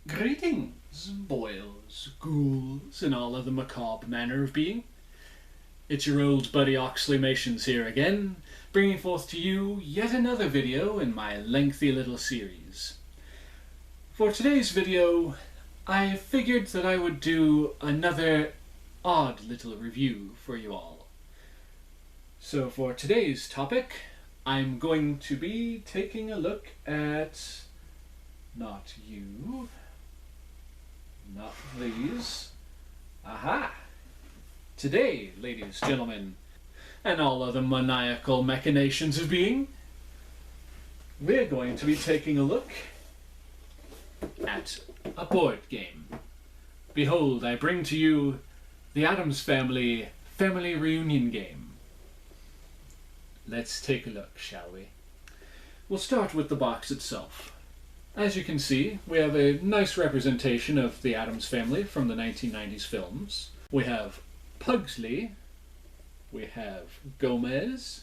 Greetings, boils, ghouls, and all of the macabre manner of being. It's your old buddy Oxleymations here again, bringing forth to you yet another video in my lengthy little series. For today's video, I figured that I would do another odd little review for you all. So for today's topic, I'm going to be taking a look at... not you... not these. Aha! Today, ladies, gentlemen, and all other maniacal machinations of being, we're going to be taking a look at a board game. Behold, I bring to you the Addams Family Family Reunion game. Let's take a look, shall we? We'll start with the box itself. As you can see, we have a nice representation of the Addams Family from the 1990s films. We have Pugsley, we have Gomez,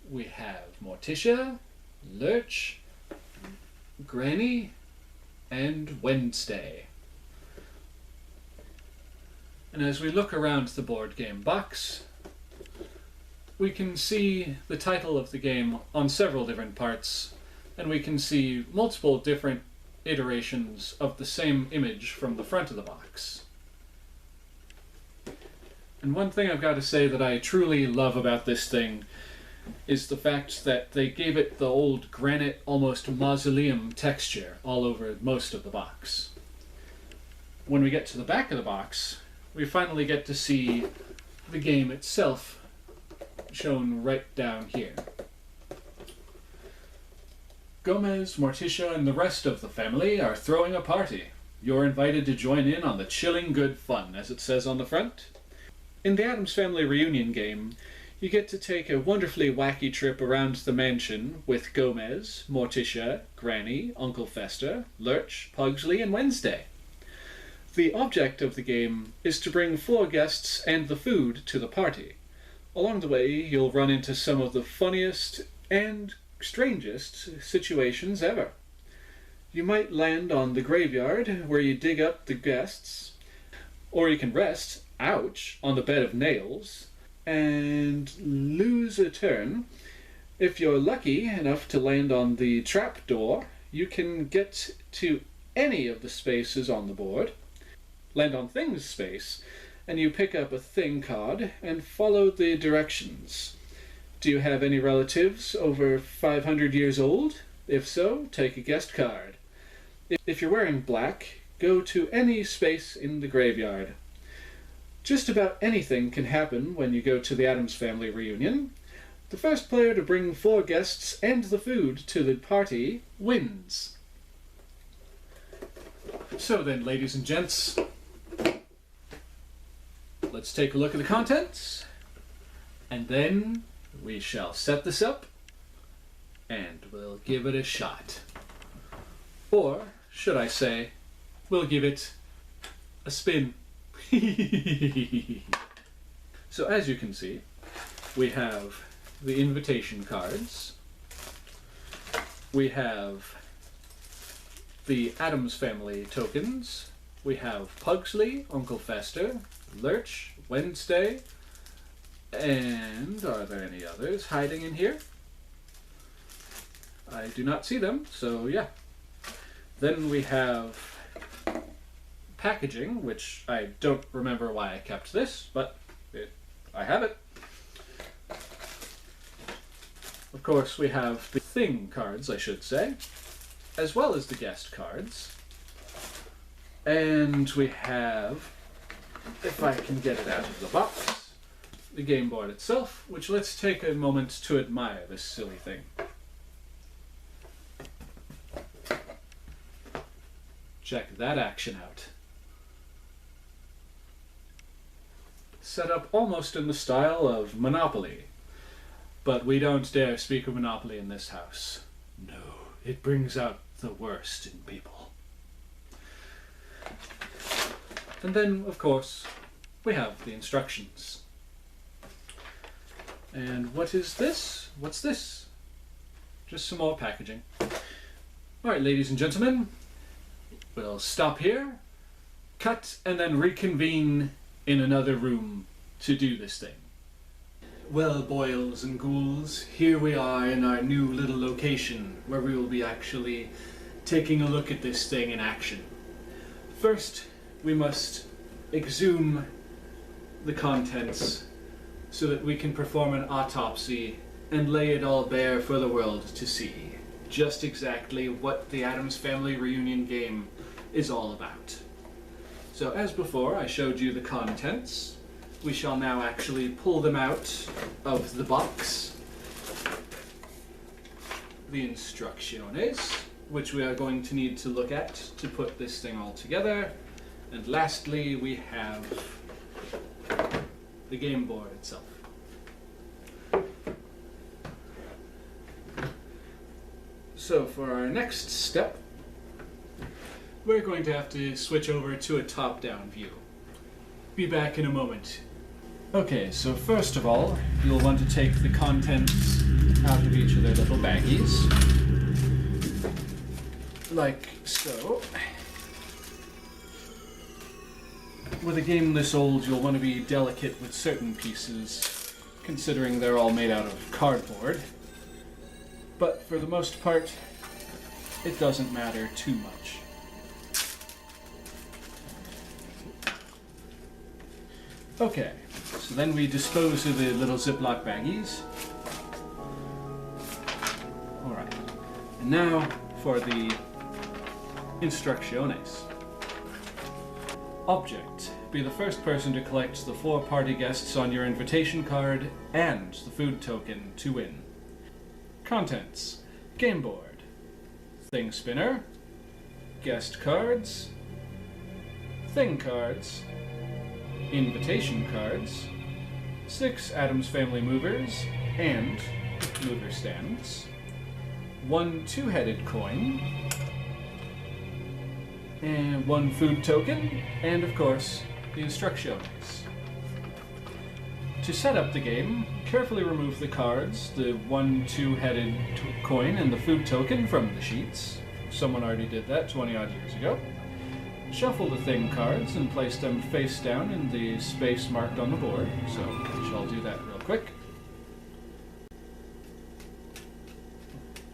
we have Morticia, Lurch, Granny, and Wednesday. And as we look around the board game box, we can see the title of the game on several different parts, and we can see multiple different iterations of the same image from the front of the box. And one thing I've got to say that I truly love about this thing is the fact that they gave it the old granite, almost mausoleum texture all over most of the box. When we get to the back of the box, we finally get to see the game itself shown right down here. Gomez, Morticia, and the rest of the family are throwing a party. You're invited to join in on the chilling good fun, as it says on the front. In the Addams Family Reunion game, you get to take a wonderfully wacky trip around the mansion with Gomez, Morticia, Granny, Uncle Fester, Lurch, Pugsley, and Wednesday. The object of the game is to bring 4 guests and the food to the party. Along the way, you'll run into some of the funniest and strangest situations ever. You might land on the graveyard where you dig up the guests, or you can rest, ouch, on the bed of nails, and lose a turn. If you're lucky enough to land on the trap door, you can get to any of the spaces on the board, land on Things space, and you pick up a Thing card and follow the directions. Do you have any relatives over 500 years old? If so, take a guest card. If you're wearing black, go to any space in the graveyard. Just about anything can happen when you go to the Addams Family Reunion. The first player to bring 4 guests and the food to the party wins. So then, ladies and gents, let's take a look at the contents, and then we shall set this up, and we'll give it a shot. Or, should I say, we'll give it a spin. So as you can see, we have the invitation cards, we have the Addams Family tokens, we have Pugsley, Uncle Fester, Lurch, Wednesday, and are there any others hiding in here? I do not see them, so yeah. Then we have packaging, which I don't remember why I kept this, but I have it. Of course, we have the Thing cards, I should say, as well as the guest cards. And we have, if I can get it out of the box, the game board itself, which let's take a moment to admire this silly thing. Check that action out. Set up almost in the style of Monopoly, but we don't dare speak of Monopoly in this house. No, it brings out the worst in people. And then, of course, we have the instructions. And what is this? What's this? Just some more packaging. Alright, ladies and gentlemen, We'll stop here, cut, and then reconvene in another room to do this thing. Well, boils and ghouls, here we are in our new little location where we will be actually taking a look at this thing in action. First, we must exhume the contents so that we can perform an autopsy and lay it all bare for the world to see. Just exactly what the Addams Family reunion game is all about. So as before, I showed you the contents. We shall now actually pull them out of the box. The instrucciones, which we are going to need to look at to put this thing all together. And lastly, we have the game board itself. So for our next step, we're going to have to switch over to a top-down view. Be back in a moment. Okay, so first of all, you'll want to take the contents out of each of their little baggies. Like so. With a game this old, you'll want to be delicate with certain pieces, considering they're all made out of cardboard. But for the most part, it doesn't matter too much. Okay, so then we dispose of the little Ziploc baggies. Alright, and now for the instrucciones. Object. Be the first person to collect the 4 party guests on your invitation card and the food token to win. Contents. Game board. Thing spinner. Guest cards. Thing cards. Invitation cards. 6 Addams Family movers and mover stands. 1 two-headed coin. And 1 food token. And of course, the instrucciones. To set up the game, carefully remove the cards, the 1 two-headed coin and the food token from the sheets. Someone already did that 20-odd years ago. Shuffle the thing cards and place them face down in the space marked on the board. So we shall do that real quick.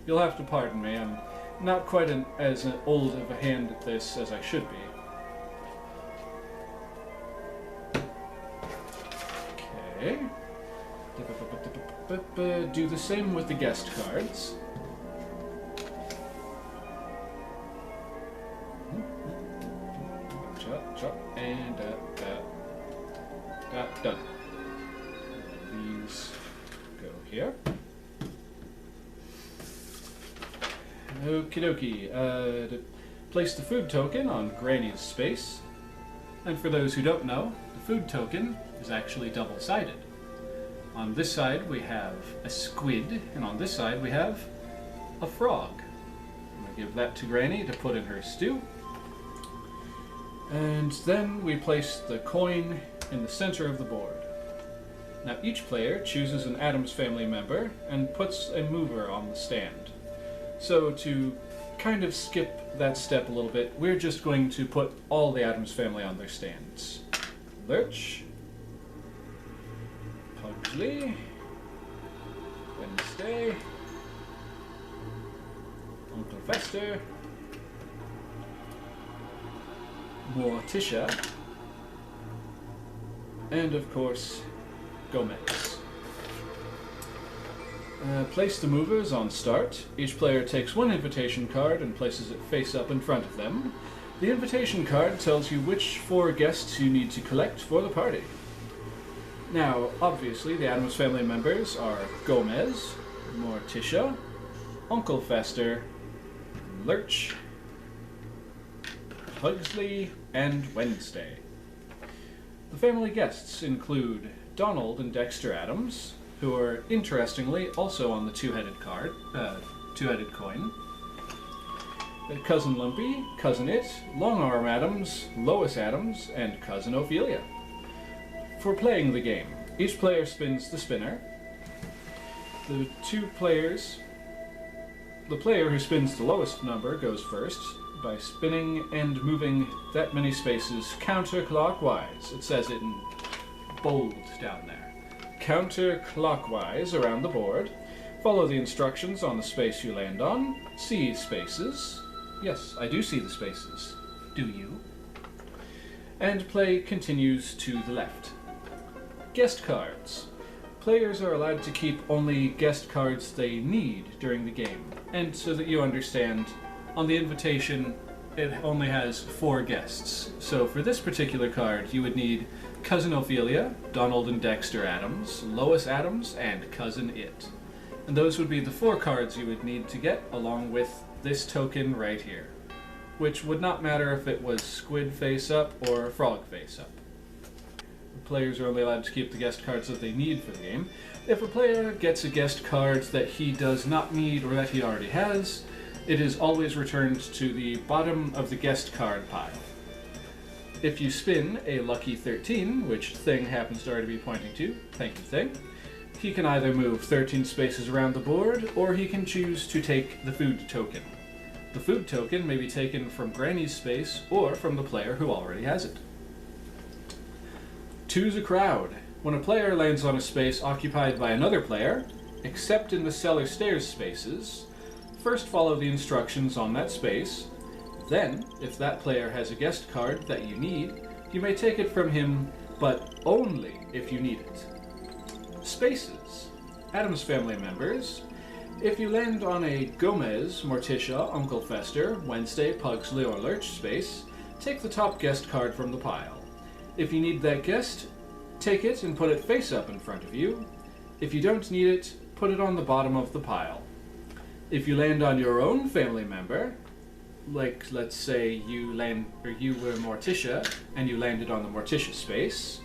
You'll have to pardon me, I'm not quite as old of a hand at this as I should be. Okay. Do the same with the guest cards. Chop, and done. These go here. Okie dokie. Place the food token on Granny's space. And for those who don't know, the food token is actually double-sided. On this side we have a squid, and on this side we have a frog. I'm going to give that to Granny to put in her stew. And then we place the coin in the center of the board. Now each player chooses an Addams Family member and puts a mover on the stand. So to kind of skip that step a little bit, we're just going to put all the Addams Family on their stands. Lurch, Pugsley, Wednesday, Uncle Fester, Morticia, and of course, Gomez. Place the movers on start. Each player takes 1 invitation card and places it face up in front of them. The invitation card tells you which 4 guests you need to collect for the party. Now, obviously, the Addams Family members are Gomez, Morticia, Uncle Fester, Lurch, Pugsley, and Wednesday. The family guests include Donald and Dexter Addams, who are, interestingly, also on the two-headed coin. Cousin Lumpy, Cousin It, Longarm Addams, Lois Addams, and Cousin Ophelia. For playing the game, each player spins the spinner. The player who spins the lowest number goes first. by spinning and moving that many spaces counterclockwise. It says it in bold down there. Counterclockwise around the board. Follow the instructions on the space you land on. See spaces. Yes, I do see the spaces. Do you? And play continues to the left. Guest cards. Players are allowed to keep only guest cards they need during the game. And so that you understand, on the invitation, it only has 4 guests. So for this particular card, you would need Cousin Ophelia, Donald and Dexter Addams, Lois Addams, and Cousin It. And those would be the 4 cards you would need to get, along with this token right here, which would not matter if it was squid face up or frog face up. Players are only allowed to keep the guest cards that they need for the game. If a player gets a guest card that he does not need or that he already has, it is always returned to the bottom of the guest card pile. If you spin a lucky 13, which Thing happens to already be pointing to, thank you Thing, he can either move 13 spaces around the board, or he can choose to take the food token. The food token may be taken from Granny's space or from the player who already has it. Two's a crowd. When a player lands on a space occupied by another player, except in the cellar stairs spaces, first follow the instructions on that space. Then, if that player has a guest card that you need, you may take it from him, but only if you need it. Spaces. Addams Family members. If you land on a Gomez, Morticia, Uncle Fester, Wednesday, Pugsley, or Lurch space, take the top guest card from the pile. If you need that guest, take it and put it face up in front of you. If you don't need it, put it on the bottom of the pile. If you land on your own family member, like let's say you were Morticia and you landed on the Morticia space,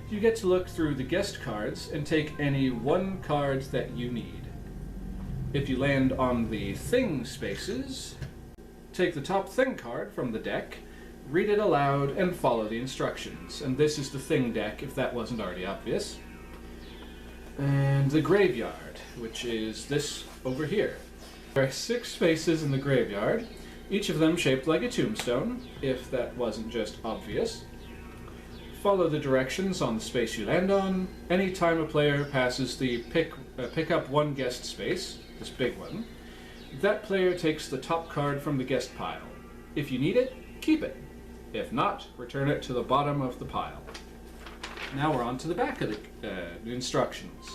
you get to look through the guest cards and take any 1 card that you need. If you land on the Thing spaces, take the top Thing card from the deck, read it aloud, and follow the instructions. And this is the Thing deck, if that wasn't already obvious. And the graveyard, which is this over here. There are 6 spaces in the graveyard, each of them shaped like a tombstone, if that wasn't just obvious. Follow the directions on the space you land on. Anytime a player passes the pick up 1 guest space, this big one, that player takes the top card from the guest pile. If you need it, keep it. If not, return it to the bottom of the pile. Now we're on to the back of the instructions.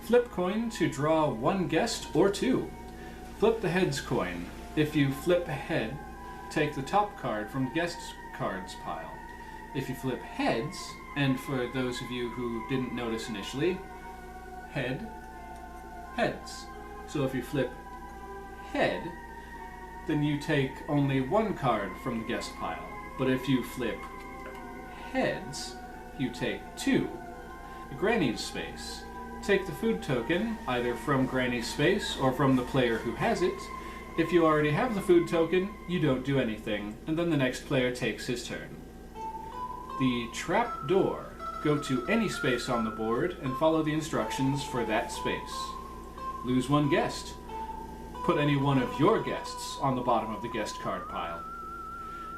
Flip coin to draw 1 guest or 2. Flip the heads coin. If you flip head, take the top card from the guest cards pile. If you flip heads, and for those of you who didn't notice initially, head, heads. So if you flip head, then you take only 1 card from the guest pile. But if you flip heads, you take 2. Granny's space. Take the food token, either from Granny's space or from the player who has it. If you already have the food token, you don't do anything, and then the next player takes his turn. The trap door. Go to any space on the board and follow the instructions for that space. Lose 1 guest. Put any one of your guests on the bottom of the guest card pile.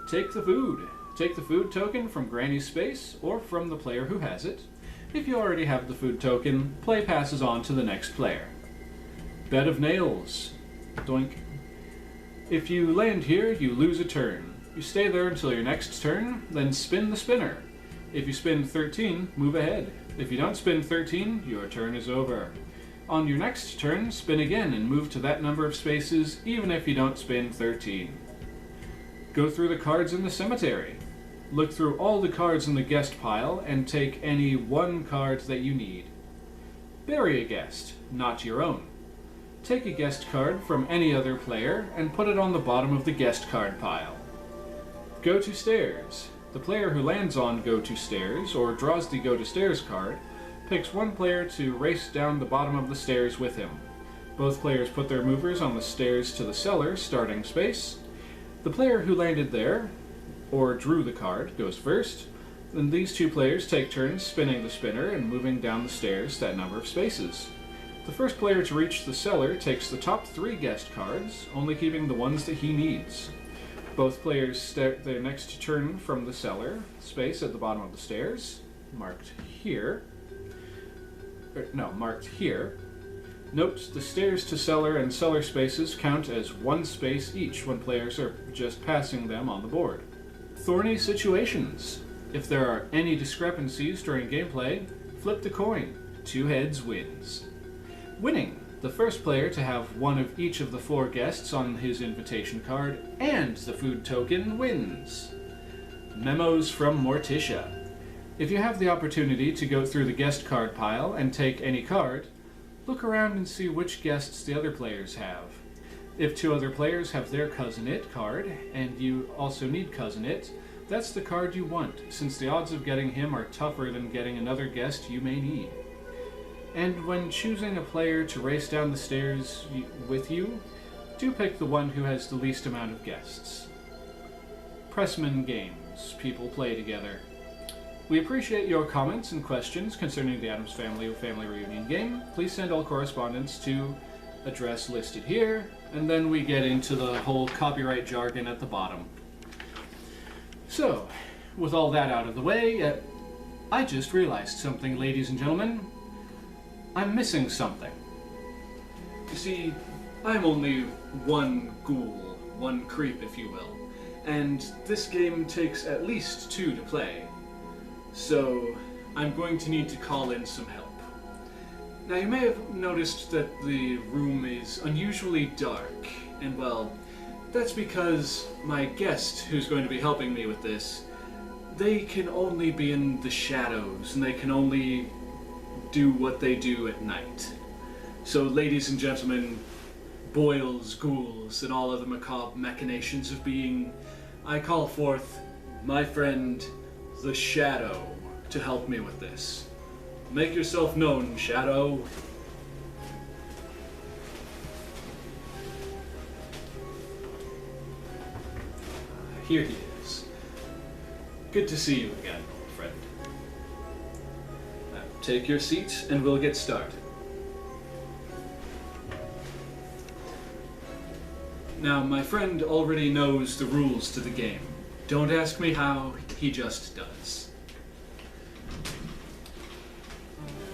Take the food. Take the food token from Granny's space or from the player who has it. If you already have the food token, play passes on to the next player. Bed of nails. Doink. If you land here, you lose a turn. You stay there until your next turn, then spin the spinner. If you spin 13, move ahead. If you don't spin 13, your turn is over. On your next turn, spin again and move to that number of spaces, even if you don't spin 13. Go through the cards in the cemetery. Look through all the cards in the guest pile and take any 1 card that you need. Bury a guest, not your own. Take a guest card from any other player and put it on the bottom of the guest card pile. Go to stairs. The player who lands on Go to Stairs or draws the Go to Stairs card picks 1 player to race down the bottom of the stairs with him. Both players put their movers on the stairs to the cellar starting space. The player who landed there, or drew the card, goes first. Then these 2 players take turns spinning the spinner and moving down the stairs that number of spaces. The first player to reach the cellar takes the top 3 guest cards, only keeping the ones that he needs. Both players start their next turn from the cellar space at the bottom of the stairs, marked here. Marked here. Note, the stairs to cellar and cellar spaces count as one space each when players are just passing them on the board. Thorny situations. If there are any discrepancies during gameplay, flip the coin. 2 heads wins. Winning. The first player to have one of each of the 4 guests on his invitation card and the food token wins. Memos from Morticia. If you have the opportunity to go through the guest card pile and take any card, look around and see which guests the other players have. If 2 other players have their Cousin It card, and you also need Cousin It, that's the card you want, since the odds of getting him are tougher than getting another guest you may need. And when choosing a player to race down the stairs with you, do pick the one who has the least amount of guests. Pressman games. People play together. We appreciate your comments and questions concerning the Addams Family Reunion game. Please send all correspondence to address listed here, and then we get into the whole copyright jargon at the bottom. So, with all that out of the way, I just realized something, ladies and gentlemen. I'm missing something. You see, I'm only one ghoul, one creep, if you will, and this game takes at least 2 to play. So, I'm going to need to call in some help. Now, you may have noticed that the room is unusually dark, and well, that's because my guest, who's going to be helping me with this, they can only be in the shadows, and they can only do what they do at night. So, ladies and gentlemen, boils, ghouls, and all other macabre machinations of being, I call forth my friend, the Shadow, to help me with this. Make yourself known, Shadow. Here he is. Good to see you again, old friend. Now, take your seat and we'll get started. Now, my friend already knows the rules to the game. Don't ask me how, he just does.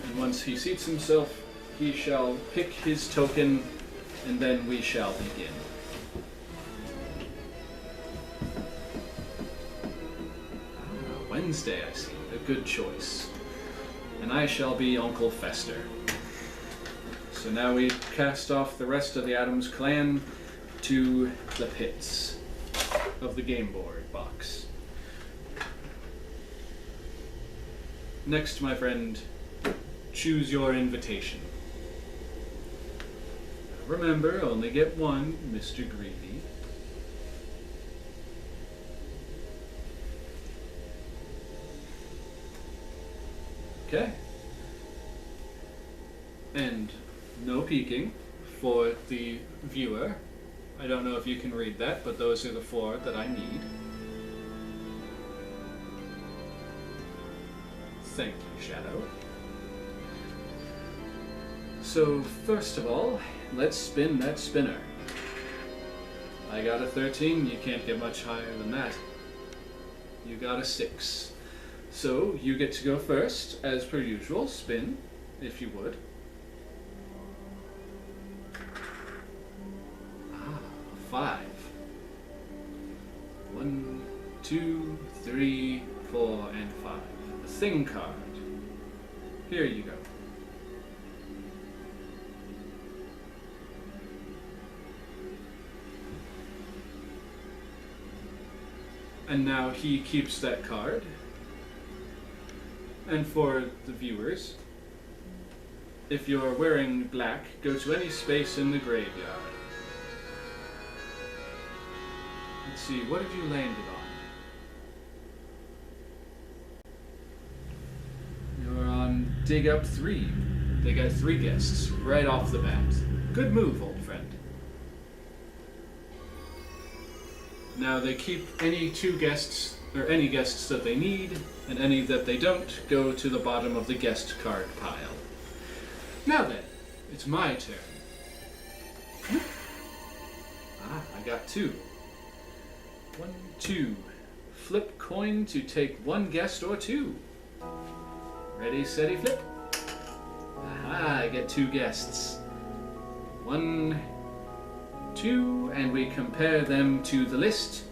And once he seats himself, he shall pick his token, and then we shall begin. Wednesday, I see. A good choice. And I shall be Uncle Fester. So now we cast off the rest of the Addams clan to the pits of the game board box. Next, my friend, choose your invitation. Remember, only get one, Mr. Greedy. Okay. And no peeking for the viewer. I don't know if you can read that, but those are the 4 that I need. Thank you, Shadow. So, first of all, let's spin that spinner. I got a 13, you can't get much higher than that. You got a 6. So, you get to go first, as per usual. Spin, if you would. Ah, 5. 1, 2, 3, 4, and 5. A thing card. Here you go. And now he keeps that card. And for the viewers, if you're wearing black, go to any space in the graveyard. Let's see, what have you landed on? You're on Dig Up 3. They got 3 guests right off the bat. Good move, old friend. Now they keep any 2 guests, or any guests that they need, and any that they don't go to the bottom of the guest card pile. Now then, it's my turn. Ah, I got 2. 1, 2. Flip coin to take one guest or two. Ready, steady, flip. Aha, I get 2 guests. 1, 2, and we compare them to the list.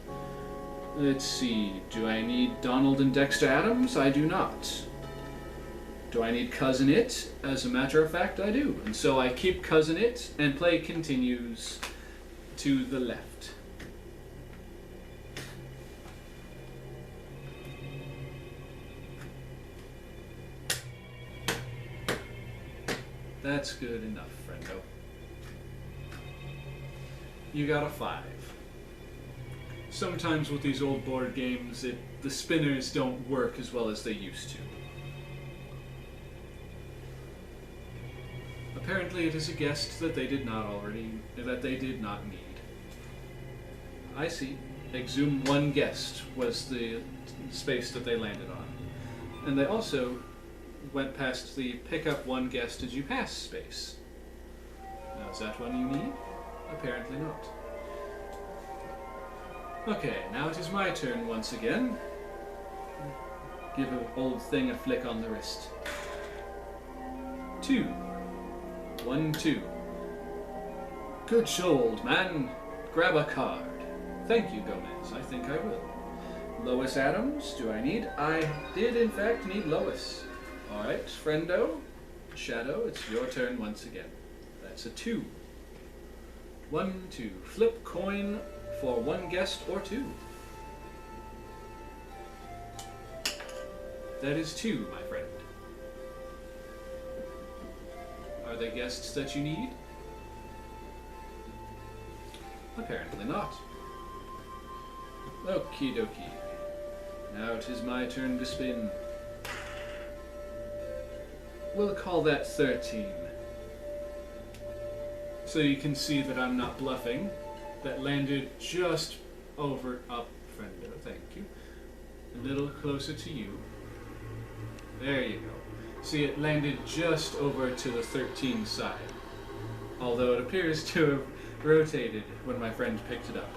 Let's see, do I need Donald and Dexter Addams? I do not. Do I need Cousin It? As a matter of fact, I do. And so I keep Cousin It, and play continues to the left. That's good enough, friendo. You got a 5. Sometimes with these old board games, the spinners don't work as well as they used to. Apparently it is a guest that they did not need. I see. Exhume 1 guest was the space that they landed on. And they also went past the pick up 1 guest as you pass space. Now is that one you need? Apparently not. Okay, now it is my turn once again. Give an old thing a flick on the wrist. 2. 1, 2. Good show, old man. Grab a card. Thank you, Gomez. I think I will. Lois Addams, do I need? I did in fact need Lois. Alright, friendo. Shadow, it's your turn once again. That's a 2. 1, 2. Flip coin for 1 guest or 2. That is 2, my friend. Are they guests that you need? Apparently not. Okie dokie. Now it is my turn to spin. We'll call that 13. So you can see that I'm not bluffing. That landed just over up, friendo. Thank you. A little closer to you. There you go. See, it landed just over to the 13 side. Although it appears to have rotated when my friend picked it up.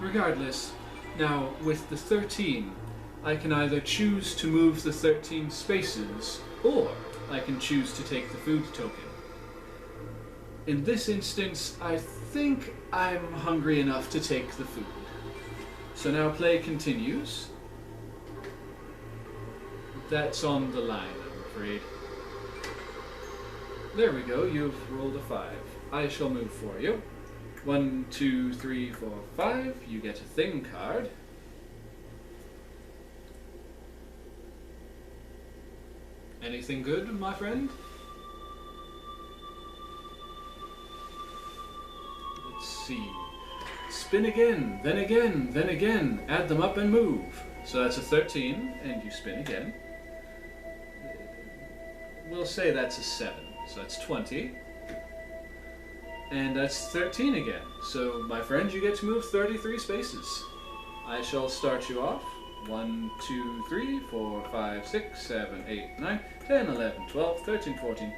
Regardless, now with the 13, I can either choose to move the 13 spaces, or I can choose to take the food token. In this instance, I think I'm hungry enough to take the food. So now play continues. That's on the line, I'm afraid. There we go, you've rolled a 5. I shall move for you. 1, 2, 3, 4, 5. You get a thing card. Anything good, my friend? Let's see. Spin again, then again, then again. Add them up and move. So that's a 13, and you spin again. We'll say that's a 7, so that's 20. And that's 13 again. So, my friend, you get to move 33 spaces. I shall start you off. 1, 2, 3, 4, 5, 6, 7, 8, 9, 10, 11, 12, 13, 14,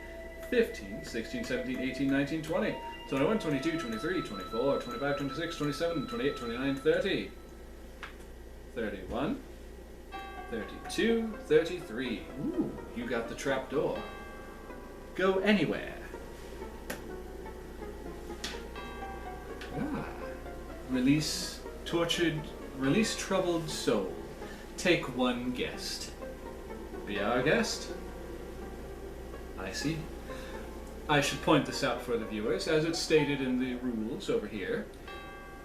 15, 16, 17, 18, 19, 20, 21, 22, 23, 24, 25, 26, 27, 28, 29, 30, 31, 32, 33. Ooh, you got the trapdoor. Go anywhere. Ah. Release troubled soul. Take 1 guest. Be our guest? I see. I should point this out for the viewers, as it's stated in the rules over here.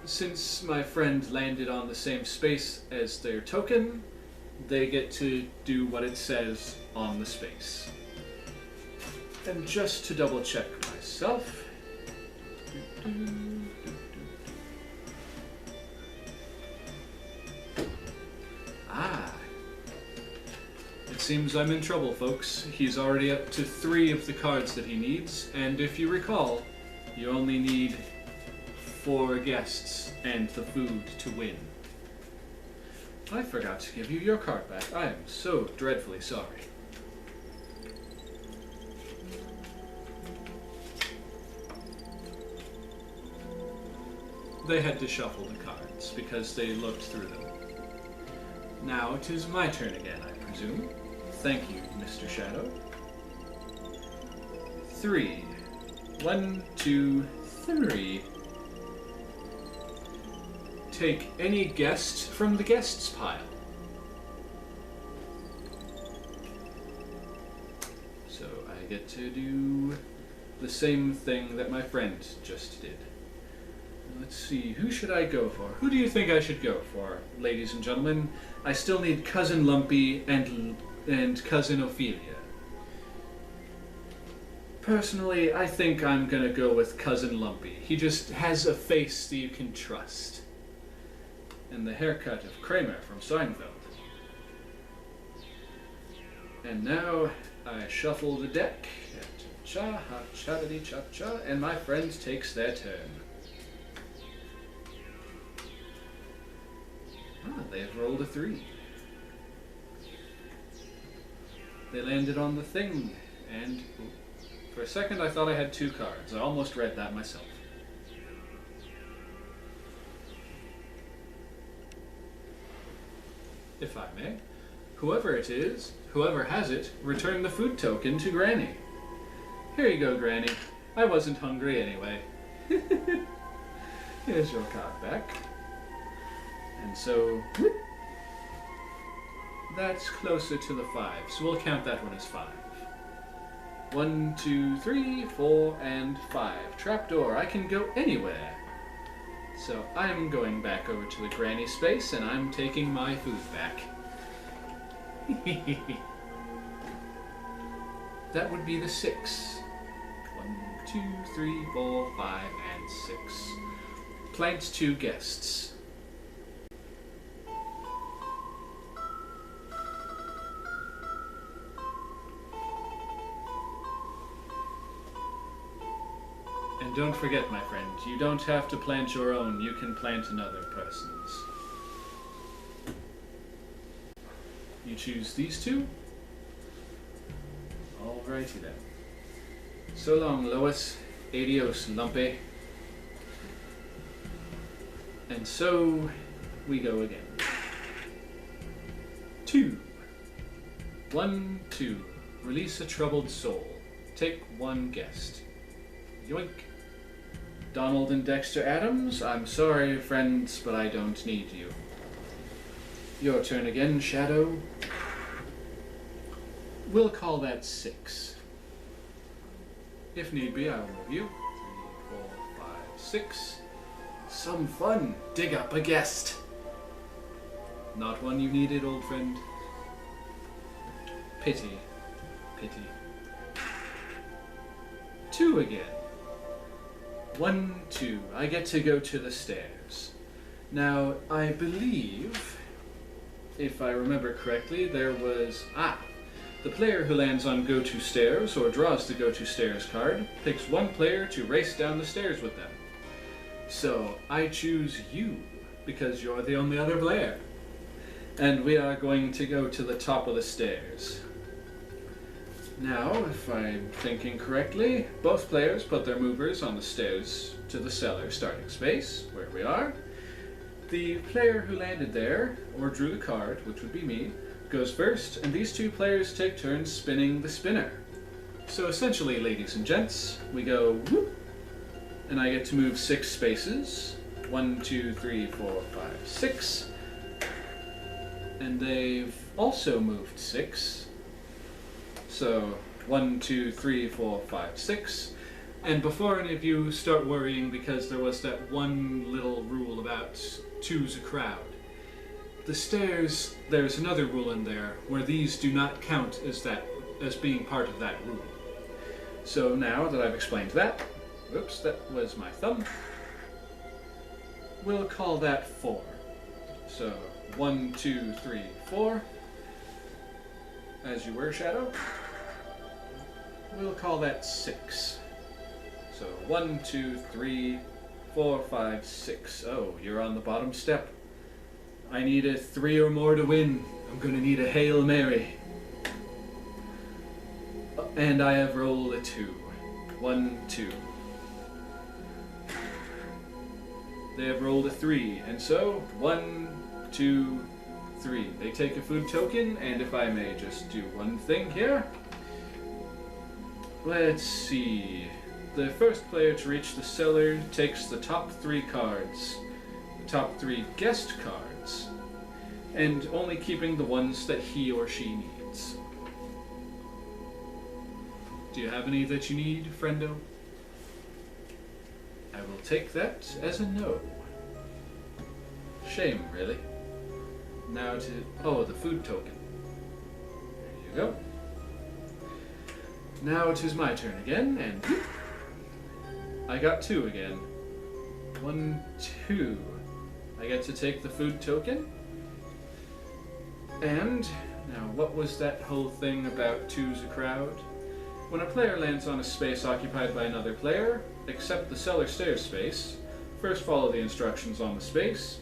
Since my friend landed on the same space as their token, they get to do what it says on the space. And just to double check myself... Ah. It seems I'm in trouble, folks. He's already up to 3 of the cards that he needs, and if you recall, you only need 4 guests and the food to win. I forgot to give you your card back. I am so dreadfully sorry. They had to shuffle the cards. cards, because they looked through them. Now it is my turn again, I presume. Thank you, Mr. Shadow. 3. 1, 2, 3. Take any guest from the guests pile. So I get to do the same thing that my friend just did. Let's see, who should I go for? Who do you think I should go for, ladies and gentlemen? I still need Cousin Lumpy and Cousin Ophelia. Personally, I think I'm gonna go with Cousin Lumpy. He just has a face that you can trust. And the haircut of Kramer from Seinfeld. And now I shuffle the deck. Cha ha cha da cha cha, and my friend takes their turn. Ah, they have rolled a 3. They landed on the thing, and for a second I thought I had 2 cards. I almost read that myself. If I may, whoever it is, whoever has it, return the food token to Granny. Here you go, Granny. I wasn't hungry anyway. Here's your card back. And so, whoop, that's closer to the 5, so we'll count that one as 5. 1, 2, 3, 4, and 5. Trapdoor, I can go anywhere. So I'm going back over to the granny space, and I'm taking my food back. That would be the 6. 1, 2, 3, 4, 5, and 6. Plant 2 guests. And don't forget, my friend, you don't have to plant your own, you can plant another person's. You choose these 2? Alrighty then. So long, Lois. Adios, Lumpy. And so we go again. 2. 1, 2. Release a troubled soul. Take 1 guest. Yoink. Donald and Dexter Addams, I'm sorry, friends, but I don't need you. Your turn again, Shadow. We'll call that 6. If need be, I'll move you. 3, 4, 5, 6. Some fun. Dig up a guest. Not one you needed, old friend. Pity. Pity. 2 again. 1, 2. I get to go to the stairs. Now, I believe, if I remember correctly, there was... the player who lands on Go To Stairs, or draws the Go To Stairs card, picks 1 player to race down the stairs with them. So, I choose you, because you're the only other player. And we are going to go to the top of the stairs. Now, if I'm thinking correctly, both players put their movers on the stairs to the cellar starting space, where we are. The player who landed there, or drew the card, which would be me, goes first, and these 2 players take turns spinning the spinner. So essentially, ladies and gents, we go whoop, and I get to move 6 spaces. 1, 2, 3, 4, 5, 6. And they've also moved 6. So 1, 2, 3, 4, 5, 6. And before any of you start worrying because there was that one little rule about 2's a crowd, the stairs, there's another rule in there where these do not count as being part of that rule. So now that I've explained that, oops, that was my thumb, we'll call that 4. So 1, 2, 3, 4. As you were, Shadow. We'll call that 6. So 1, 2, 3, 4, 5, 6. Oh, you're on the bottom step. I need a 3 or more to win. I'm gonna need a Hail Mary. And I have rolled a 2. 1, 2. They have rolled a 3, and so 1, 2, 3. They take a food token, and if I may just do one thing here. Let's see. The first player to reach the cellar takes the top 3 cards, the top 3 guest cards, and only keeping the ones that he or she needs. Do you have any that you need, friendo? I will take that as a no. Shame, really. Now to... oh, the food token. There you go. Now it is my turn again, and... I got 2 again. 1, 2. I get to take the food token. And... now, what was that whole thing about 2's a crowd? When a player lands on a space occupied by another player, accept the cellar stairs space. First follow the instructions on the space.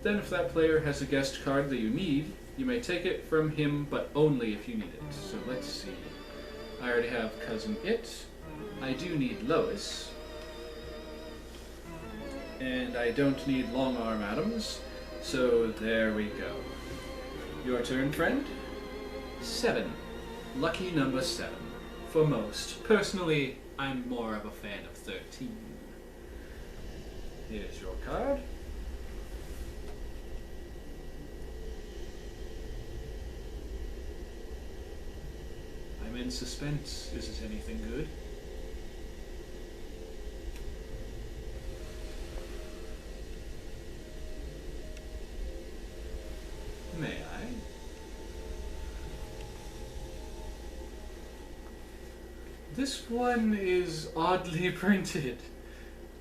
Then if that player has a guest card that you need, you may take it from him, but only if you need it. So let's see. I already have Cousin It. I do need Lois. And I don't need Long Arm Addams. So there we go. Your turn, friend. 7. Lucky number 7. For most. Personally, I'm more of a fan of 13. Here's your card. I'm in suspense. Is it anything good? May I? This one is oddly printed.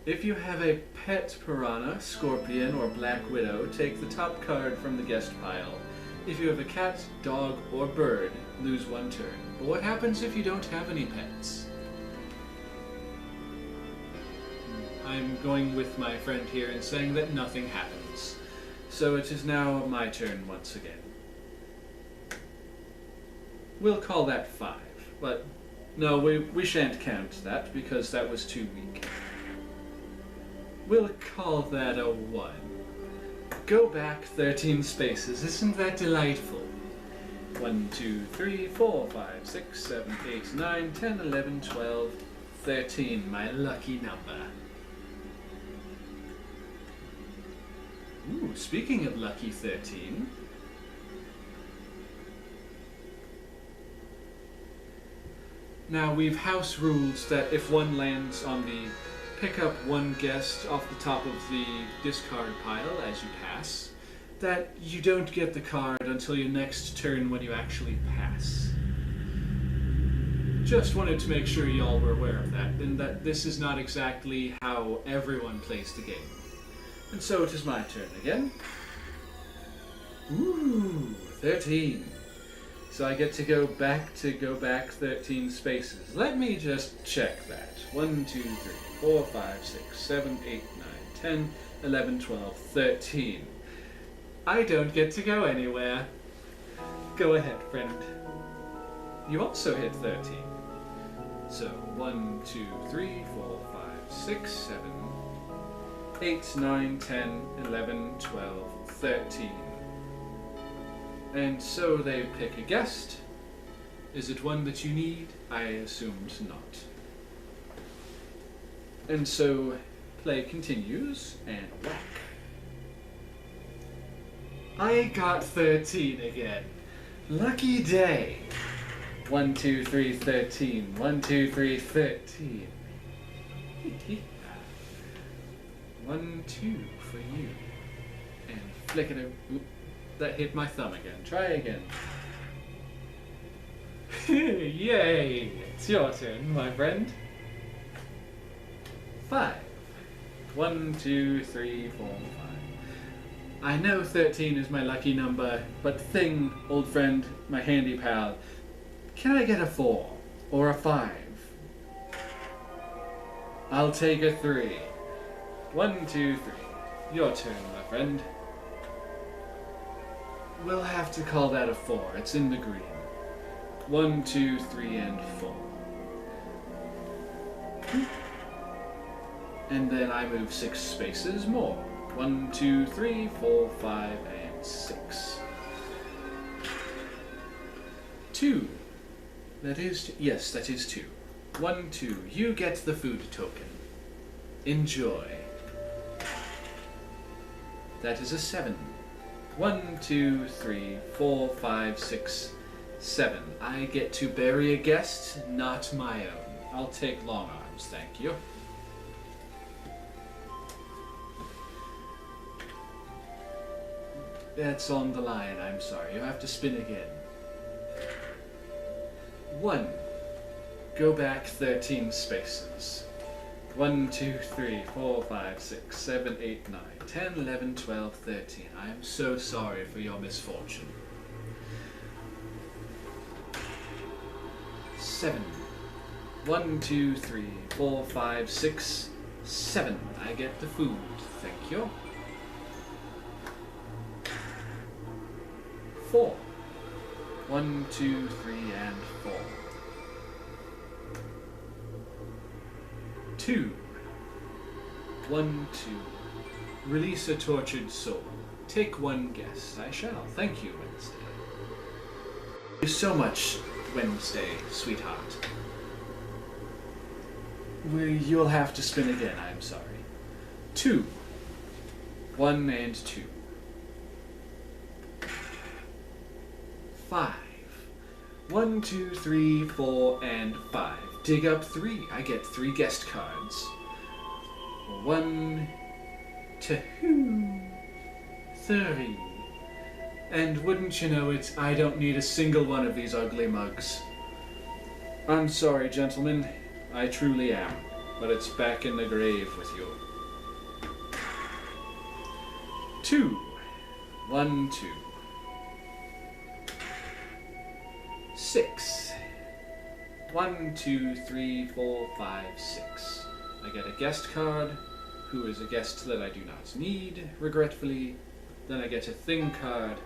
If you have a pet piranha, scorpion, or black widow, take the top card from the guest pile. If you have a cat, dog, or bird, lose 1 turn. But what happens if you don't have any pets? I'm going with my friend here and saying that nothing happens. So it is now my turn once again. We'll call that 5, but no, we shan't count that because that was too weak. We'll call that a 1. Go back 13 spaces, isn't that delightful? 1, 2, 3, 4, 5, 6, 7, 8, 9, 10, 11, 12, 13, my lucky number. Ooh, speaking of lucky 13... now, we've house rules that if one lands on the pick up 1 guest off the top of the discard pile as you pass, that you don't get the card until your next turn when you actually pass. Just wanted to make sure y'all were aware of that, and that this is not exactly how everyone plays the game. And so it is my turn again. Ooh, 13. So I get to go back 13 spaces. Let me just check that. 1, 2, 3, 4, 5, 6, 7, 8, 9, 10, 11, 12, 13. I don't get to go anywhere. Go ahead, friend. You also hit 13. So 1, 2, 3, 4, 5, 6, 7, 8, 9, 10, 11, 12, 13. And so they pick a guest. Is it one that you need? I assumed not. And so play continues, and whack. I got 13 again. Lucky day. 1, 2, 3, 13. 1, 2, 3, 13. 1, 2 for you. And flick it over. Oop, that hit my thumb again. Try again. Yay! It's your turn, my friend. 5. 1, 2, 3, 4, 5. I know 13 is my lucky number, but thing, old friend, my handy pal, can I get a 4 or a 5? I'll take a 3. 1, 2, 3. Your turn, my friend. We'll have to call that a 4. It's in the green. 1, 2, 3, and 4. And then I move 6 spaces more. 1, 2, 3, 4, 5, and 6. 2. That is, yes, that is 2. 1, 2. You get the food token. Enjoy. That is a 7. 1, 2, 3, 4, 5, 6, 7. I get to bury a guest, not my own. I'll take long arms, thank you. That's on the line, I'm sorry. You have to spin again. 1. Go back 13 spaces. 1, 2, 3, 4, 5, 6, 7, 8, 9, 10, 11, 12, 13. I am so sorry for your misfortune. 7. 1, 2, 3, 4, 5, 6, 7. I get the food. Thank you. 4. 1, 2, 3, and 4. 2. 1, 2. Release a tortured soul. Take one guess. I shall. Thank you, Wednesday. Thank you so much, Wednesday, sweetheart. You'll have to spin again, I'm sorry. 2. 1 and 2. 5. 1, 2, 3, 4, and 5. Dig up 3. I get 3 guest cards. 1, 2, 3. And wouldn't you know it, I don't need a single one of these ugly mugs. I'm sorry, gentlemen. I truly am. But it's back in the grave with you. 2. 1, 2. 6. 1, 2, 3, 4, 5, 6. I get a guest card, who is a guest that I do not need, regretfully. Then I get a thing card.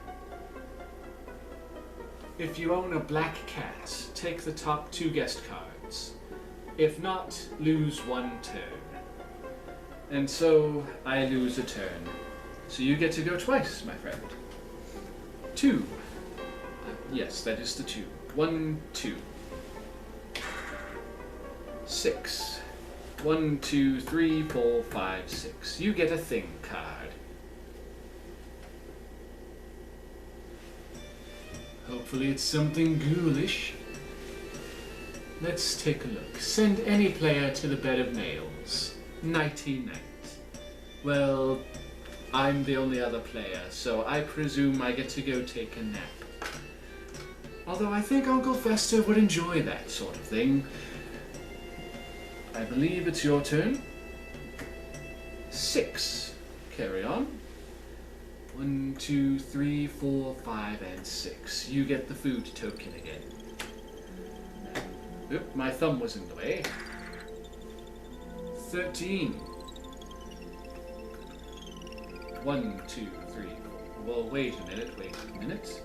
If you own a black cat, take the top 2 guest cards. If not, lose 1 turn. And so, I lose a turn. So you get to go twice, my friend. 2. Yes, that is the 2. 1, 2. 6. 1, 2, 3, 4, 5, 6. You get a thing card. Hopefully it's something ghoulish. Let's take a look. Send any player to the bed of nails. Nighty night. Well, I'm the only other player, so I presume I get to go take a nap. Although I think Uncle Fester would enjoy that sort of thing. I believe it's your turn. 6. Carry on. 1, 2, 3, 4, 5, and 6. You get the food token again. Oop, my thumb was in the way. 13. 1, 2, 3. Well, wait a minute.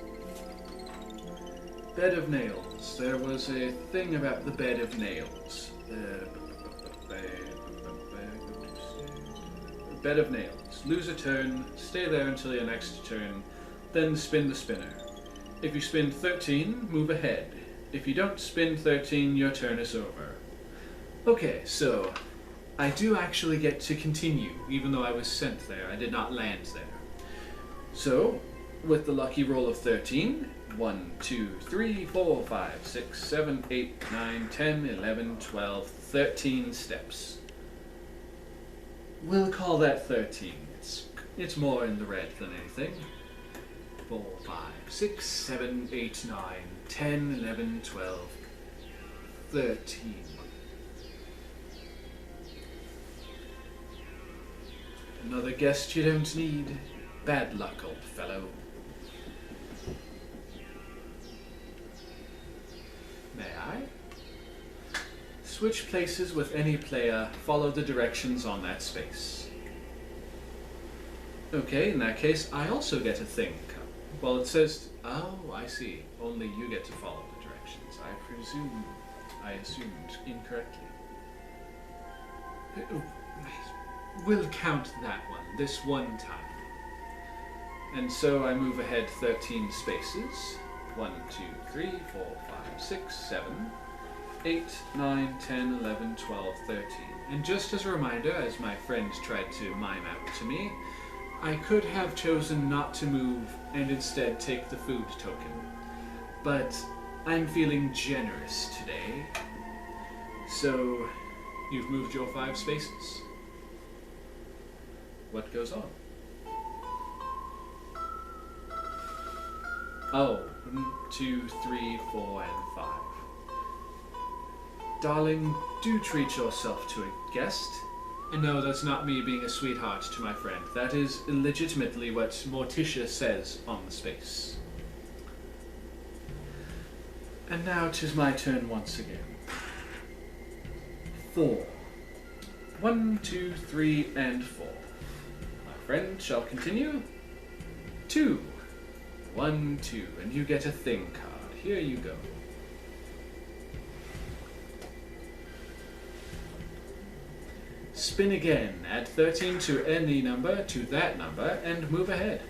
Bed of nails. There was a thing about the bed of nails. Bed of nails. Lose a turn, stay there until your next turn, then spin the spinner. If you spin 13, move ahead. If you don't spin 13, your turn is over. Okay, so I do actually get to continue, even though I was sent there. I did not land there. So, with the lucky roll of 13, 1, 2, 3, 4, 5, 6, 7, 8, 9, 10, 11, 12, 13 steps. We'll call that 13. It's more in the red than anything. 4, 5, 6, 7, 8, 9, 10, 11, 12, 13. Another guest you don't need. Bad luck, old fellow. May I? Switch places with any player. Follow the directions on that space. Okay, in that case, I also get a thing. Well, it says... Oh, I see. Only you get to follow the directions. I assumed incorrectly. we'll count that one, this one time. And so I move ahead 13 spaces. 1, 2, 3, 4, 5, 6, 7, 8, 9, 10, 11, 12, 13. And just as a reminder, as my friend tried to mime out to me, I could have chosen not to move and instead take the food token. But I'm feeling generous today. So, you've moved your 5 spaces. What goes on? Oh, 1, 2, 3, 4, and 5. Darling, do treat yourself to a guest. And no, that's not me being a sweetheart to my friend. That is illegitimately what Morticia says on the space. And now 'tis my turn once again. 4. 1, 2, 3, and 4. My friend shall continue. 2. 1, 2, and you get a thing card. Here you go. Spin again. Add 13 to any number to that number and move ahead.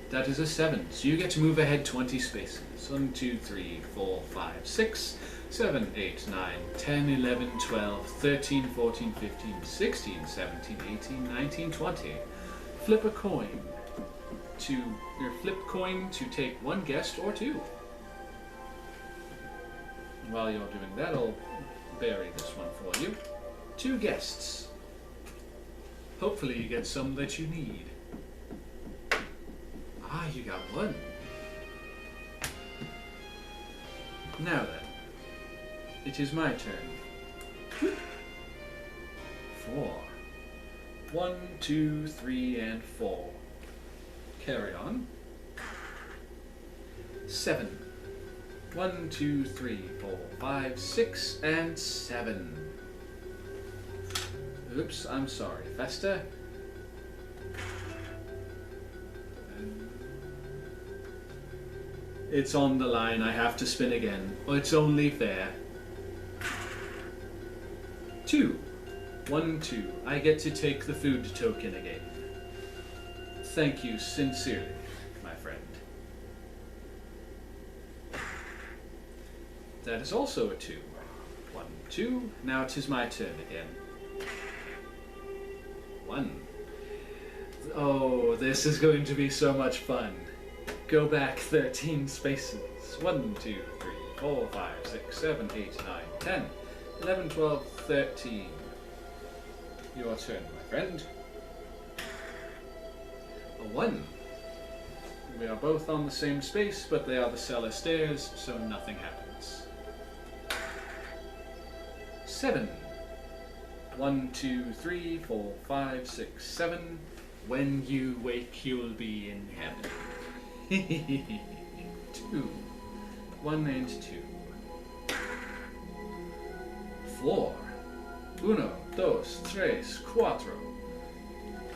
That is a 7, so you get to move ahead 20 spaces. 1, 2, 3, 4, 5, 6, 7, 8, 9, 10, 11, 12, 13, 14, 15, 16, 17, 18, 19, 20. Flip a coin to take 1 guest or 2. While you're doing that, I'll bury this one for you. 2 guests. Hopefully you get some that you need. Ah, you got 1. Now then, it is my turn. 4. 1, 2, 3, and 4. Carry on. 7. 1, 2, 3, 4, 5, 6, and 7. Oops, I'm sorry. Festa. It's on the line. I have to spin again. Oh, it's only fair. 2. 1, 2. I get to take the food token again. Thank you sincerely, my friend. That is also a 2. 1, 2. Now it is my turn again. 1. Oh, this is going to be so much fun. Go back 13 spaces. 1, 2, 3, 4, 5, 6, 7, 8, 9, 10, 11, 12, 13. Your turn, my friend. A 1. We are both on the same space, but they are the cellar stairs, so nothing happens. 7. 1, 2, 3, 4, 5, 6, 7. When you wake, you'll be in heaven. 2. 1 and 2. 4. 1, 2, 3, 4.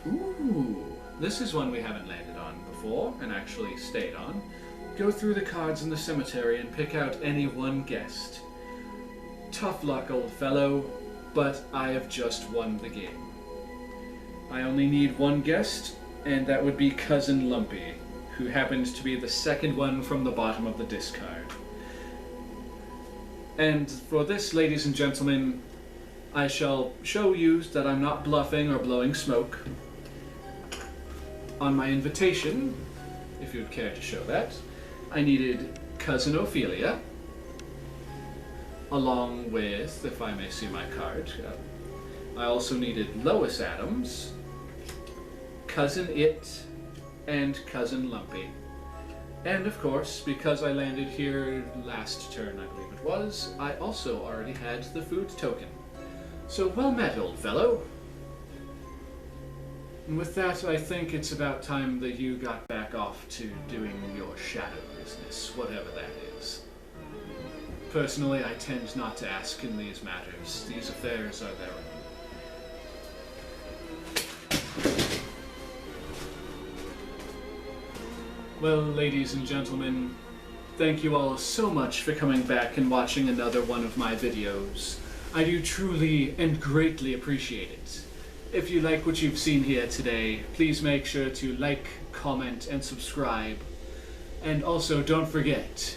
Ooh, this is one we haven't landed on before and actually stayed on. Go through the cards in the cemetery and pick out any 1 guest. Tough luck, old fellow, but I have just won the game. I only need 1 guest, and that would be Cousin Lumpy, who happens to be the second one from the bottom of the discard. And for this, ladies and gentlemen, I shall show you that I'm not bluffing or blowing smoke. On my invitation, if you'd care to show that, I needed Cousin Ophelia, along with, if I may see my card, I also needed Lois Addams, Cousin It, and Cousin Lumpy. And of course, because I landed here last turn, I believe it was, I also already had the food token. So well met, old fellow. And with that, I think it's about time that you got back off to doing your shadow business, whatever that is. Personally, I tend not to ask in these matters. These affairs are their own. Well, ladies and gentlemen, thank you all so much for coming back and watching another one of my videos. I do truly and greatly appreciate it. If you like what you've seen here today, please make sure to like, comment, and subscribe. And also, don't forget,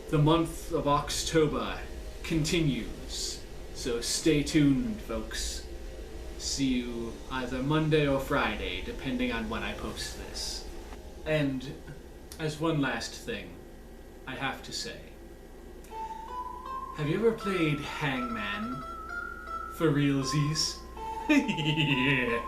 the month of October continues. So stay tuned, folks. See you either Monday or Friday, depending on when I post this. And as one last thing, I have to say, have you ever played Hangman for realsies? Yeah.